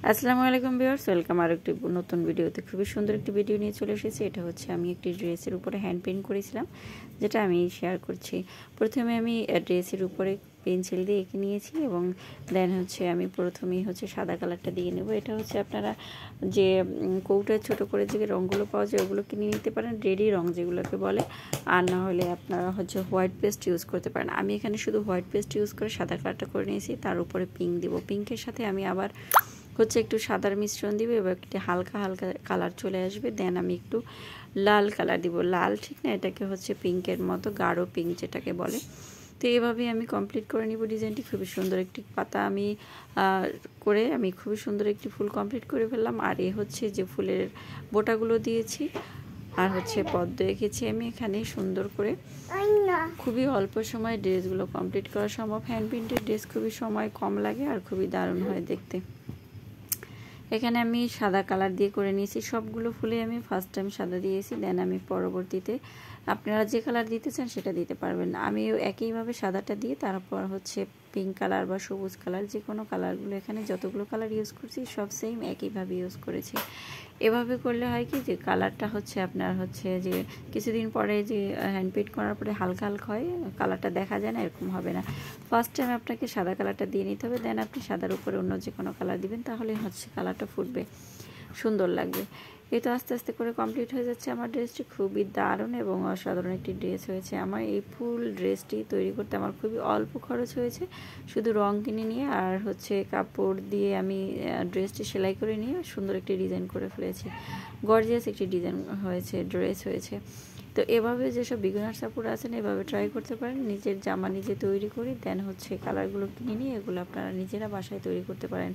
আসসালামু আলাইকুম viewers, welcome আর একটি নতুন ভিডিওতে। খুবই সুন্দর একটি ভিডিও নিয়ে চলে এসেছি। এটা হচ্ছে আমি একটি ড্রেসের উপরে হ্যান্ড পেইন্ট করেছিলাম, যেটা আমি শেয়ার করছি। প্রথমে আমি ড্রেসের উপরে পেন্সিল দিয়ে এঁকে নিয়েছি এবং দেন হচ্ছে আমি প্রথমেই হচ্ছে সাদা কালারটা দিয়ে নেব। এটা হচ্ছে আপনারা যে কৌটায় ছোট করে যে রঙগুলো পাওয়া যায় ওগুলো কিনে নিতে পারেন, রেডি রঙ যেগুলোকে বলে। আর না হলে আপনারা হচ্ছে হোয়াইট পেস্ট ইউজ করতে পারেন। আমি এখানে শুধু হোয়াইট পেস্ট ইউজ করে সাদা কালারটা করে নিয়েছি। তার উপরে পিঙ্ক দেবো। পিঙ্কের সাথে আমি আবার হচ্ছে একটু সাদার মিশ্রণ দিব এবং একটি হালকা হালকা কালার চলে আসবে। দেন আমি একটু লাল কালার দিব। লাল ঠিক না, এটাকে হচ্ছে পিঙ্কের মতো গাঢ় পিঙ্ক যেটাকে বলে। তো এভাবেই আমি কমপ্লিট করে নিব ডিজাইনটি। খুবই সুন্দর একটি পাতা আমি খুবই সুন্দর একটি ফুল কমপ্লিট করে ফেললাম। আর এ হচ্ছে যে ফুলের বোটাগুলো দিয়েছি আর হচ্ছে পদ্ম এঁকেছি আমি এখানে সুন্দর করে। খুবই অল্প সময় ড্রেসগুলো কমপ্লিট করা সম্ভব। হ্যান্ড পেইন্টের ড্রেস খুবই সময় কম লাগে আর খুবই দারুণ হয় দেখতে। এখানে আমি সাদা কালার দিয়ে করে নিয়েছি সবগুলো ফুলে। আমি ফার্স্ট টাইম সাদা দিয়েছি, দেন আমি পরবর্তীতে আপনারা যে কালার দিতে চান সেটা দিতে পারবেন। আমি একইভাবে সাদাটা দিয়ে তারপর হচ্ছে পিঙ্ক কালার বা সবুজ কালার যে কোনো কালারগুলো এখানে যতগুলো কালার ইউজ করছি সব সেম একইভাবে ইউজ করেছি। এভাবে করলে হয় কি যে কালারটা হচ্ছে আপনার হচ্ছে যে কিছুদিন পরে যে হ্যান্ড পেইন্ট করার পরে হালকা হালকা হয়, কালারটা দেখা যায় না, এরকম হবে না। ফার্স্ট টাইম আপনাকে সাদা কালারটা দিয়ে নিতে হবে, দেন আপনি সাদার উপরে অন্য যে কোনো কালার দিবেন, তাহলে হচ্ছে কালারটা ফুটবে, সুন্দর লাগবে। এই তো আস্তে আস্তে করে কমপ্লিট হয়ে যাচ্ছে আমার ড্রেসটি। খুবই দারুণ এবং অসাধারণ একটি ড্রেস হয়েছে আমার। এই ফুল ড্রেসটি তৈরি করতে আমার খুবই অল্প খরচ হয়েছে। শুধু রং কিনে নিয়ে আর হচ্ছে কাপড় দিয়ে আমি ড্রেসটি সেলাই করে নিয়ে সুন্দর একটি ডিজাইন করে ফেলেছি। গর্জিয়াস একটি ডিজাইন হয়েছে, ড্রেস হয়েছে। তো এভাবে যেসব বিগিনার্স আপুরা আছেন এভাবে ট্রাই করতে পারেন। নিজের জামা নিজে তৈরি করি, দেন হচ্ছে কালারগুলো কিনে নিয়ে এগুলো আপনারা নিজেরা বাসায় তৈরি করতে পারেন।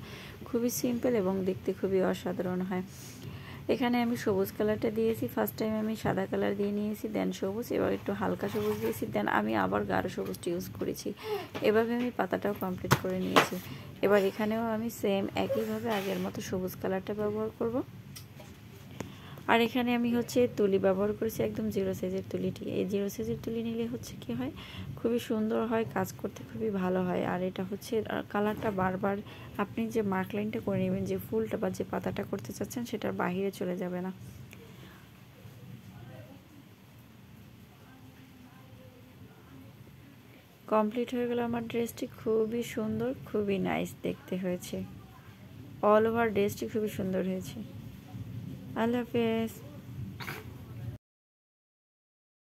খুবই সিম্পল এবং দেখতে খুবই অসাধারণ হয়। এখানে আমি সবুজ কালারটা দিয়েছি। ফার্স্ট টাইম আমি সাদা কালার দিয়ে নিয়েছি, দেন সবুজ, এবার একটু হালকা সবুজ দিয়েছি, দেন আমি আবার গাঢ় সবুজটা ইউজ করেছি। এভাবে আমি পাতাটাও কমপ্লিট করে নিয়েছি। এবার এখানেও আমি সেম একইভাবে আগের মতো সবুজ কালারটা ব্যবহার করব। আর এখানে আমি হচ্ছে তুলি ব্যবহার করেছি, একদম 0 সাইজের তুলিটি। এই 0 সাইজের তুলি নিলে হচ্ছে কি হয়, খুবই সুন্দর হয়, কাজ করতে খুবই ভালো হয়। আর এটা হচ্ছে কালারটা বারবার আপনি যে মার্ক লাইনটা করে নেবেন, যে ফুলটা বা যে পাতাটা করতে চাচ্ছেন সেটার বাহিরে চলে যাবে না। কমপ্লিট হয়ে গেল আমার ড্রেসটি। খুবই সুন্দর, খুবই নাইস দেখতে হয়েছে। অল ওভার ড্রেসটি খুবই সুন্দর হয়েছে। আল্লাহ হাফেজ।